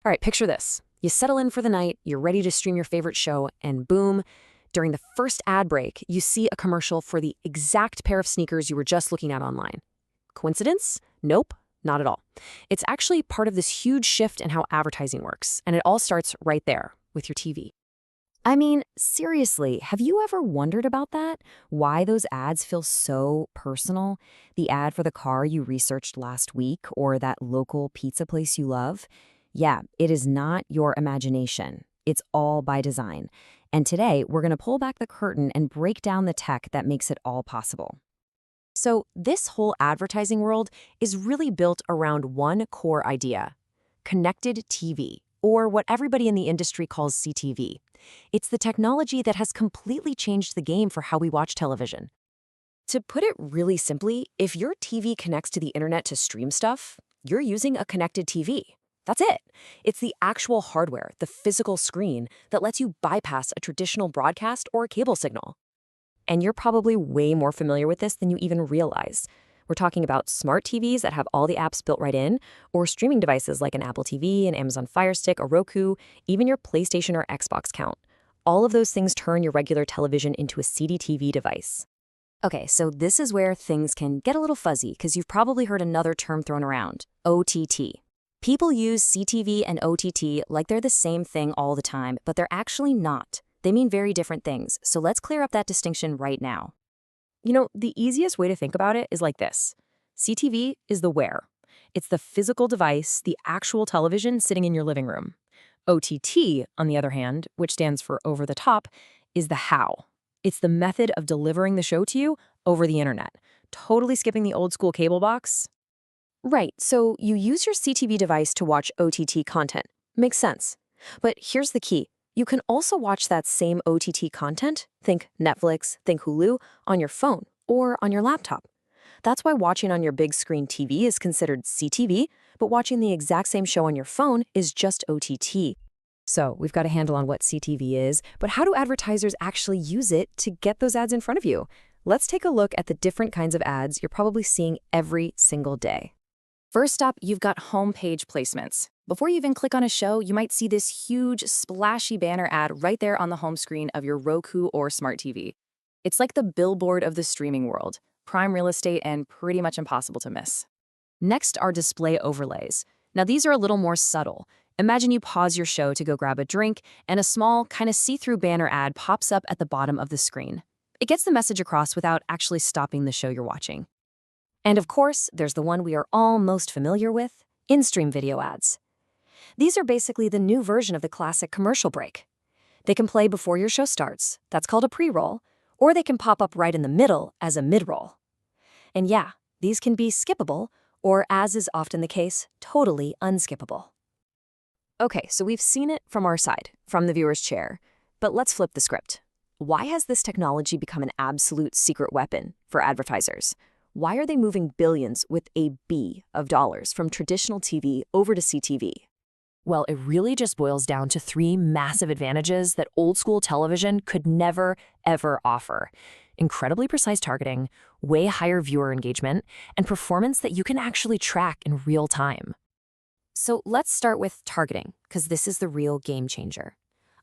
All right, picture this. You settle in for the night, you're ready to stream your favorite show, and boom, during the first ad break, you see a commercial for the exact pair of sneakers you were just looking at online. Coincidence? Nope, not at all. It's actually part of this huge shift in how advertising works, and it all starts right there with your TV. I mean, seriously, have you ever wondered about that? Why those ads feel so personal? The ad for the car you researched last week or that local pizza place you love? Yeah, it is not your imagination. It's all by design. And today, we're going to pull back the curtain and break down the tech that makes it all possible. So, this whole advertising world is really built around one core idea: connected TV, or what everybody in the industry calls CTV. It's the technology that has completely changed the game for how we watch television. To put it really simply, if your TV connects to the internet to stream stuff, you're using a connected TV. That's it. It's the actual hardware, the physical screen, that lets you bypass a traditional broadcast or cable signal. And you're probably way more familiar with this than you even realize. We're talking about smart TVs that have all the apps built right in, or streaming devices like an Apple TV, an Amazon Fire Stick, a Roku, even your PlayStation or Xbox count. All of those things turn your regular television into a CDTV device. Okay, so this is where things can get a little fuzzy because you've probably heard another term thrown around: OTT. People use CTV and OTT like they're the same thing all the time, but they're actually not. They mean very different things, so let's clear up that distinction right now. You know, the easiest way to think about it is like this. CTV is the where. It's the physical device, the actual television sitting in your living room. OTT, on the other hand, which stands for over the top, is the how. It's the method of delivering the show to you over the internet, totally skipping the old school cable box. Right, so you use your CTV device to watch OTT content. Makes sense. But here's the key. You can also watch that same OTT content, think Netflix, think Hulu, on your phone or on your laptop. That's why watching on your big screen TV is considered CTV, but watching the exact same show on your phone is just OTT. So we've got a handle on what CTV is, but how do advertisers actually use it to get those ads in front of you? Let's take a look at the different kinds of ads you're probably seeing every single day. First up, you've got homepage placements. Before you even click on a show, you might see this huge, splashy banner ad right there on the home screen of your Roku or smart TV. It's like the billboard of the streaming world, prime real estate and pretty much impossible to miss. Next are display overlays. Now these are a little more subtle. Imagine you pause your show to go grab a drink, and a small, kind of see-through banner ad pops up at the bottom of the screen. It gets the message across without actually stopping the show you're watching. And of course, there's the one we are all most familiar with: in-stream video ads. These are basically the new version of the classic commercial break. They can play before your show starts, that's called a pre-roll, or they can pop up right in the middle as a mid-roll. And yeah, these can be skippable, or as is often the case, totally unskippable. Okay, so we've seen it from our side, from the viewer's chair, but let's flip the script. Why has this technology become an absolute secret weapon for advertisers? Why are they moving billions with a B of dollars from traditional TV over to CTV? Well, it really just boils down to three massive advantages that old-school television could never, ever offer: incredibly precise targeting, way higher viewer engagement, and performance that you can actually track in real time. So let's start with targeting, because this is the real game changer.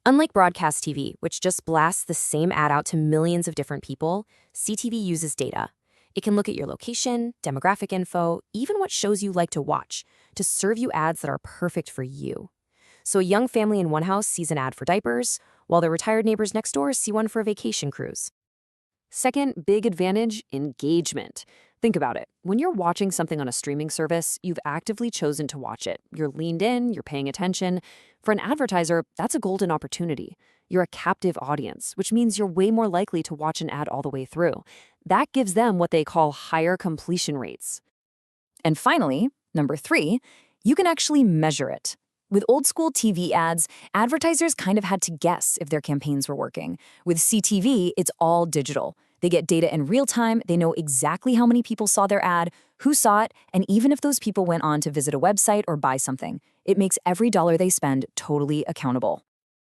Unlike broadcast TV, which just blasts the same ad out to millions of different people, CTV uses data. It can look at your location, demographic info, even what shows you like to watch, to serve you ads that are perfect for you. So a young family in one house sees an ad for diapers, while their retired neighbors next door see one for a vacation cruise. Second big advantage: engagement. Think about it. When you're watching something on a streaming service, you've actively chosen to watch it. You're leaned in, you're paying attention. For an advertiser, that's a golden opportunity. You're a captive audience, which means you're way more likely to watch an ad all the way through. That gives them what they call higher completion rates. And finally, number 3, you can actually measure it. With old-school TV ads, advertisers kind of had to guess if their campaigns were working. With CTV, it's all digital. They get data in real time, they know exactly how many people saw their ad, who saw it, and even if those people went on to visit a website or buy something. It makes every dollar they spend totally accountable.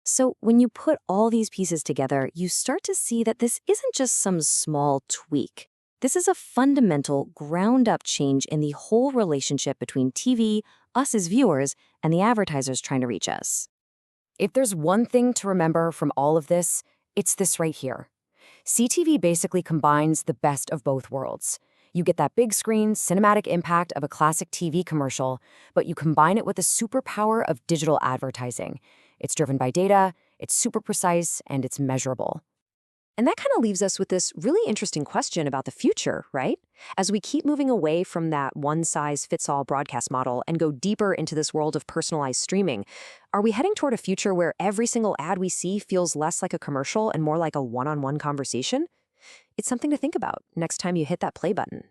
So when you put all these pieces together, you start to see that this isn't just some small tweak. This is a fundamental, ground-up change in the whole relationship between TV, us as viewers, and the advertisers trying to reach us. If there's one thing to remember from all of this, it's this right here. CTV basically combines the best of both worlds. You get that big screen, cinematic impact of a classic TV commercial, but you combine it with the superpower of digital advertising. It's driven by data, it's super precise, and it's measurable. And that kind of leaves us with this really interesting question about the future, right? As we keep moving away from that one-size-fits-all broadcast model and go deeper into this world of personalized streaming, are we heading toward a future where every single ad we see feels less like a commercial and more like a one-on-one conversation? It's something to think about next time you hit that play button.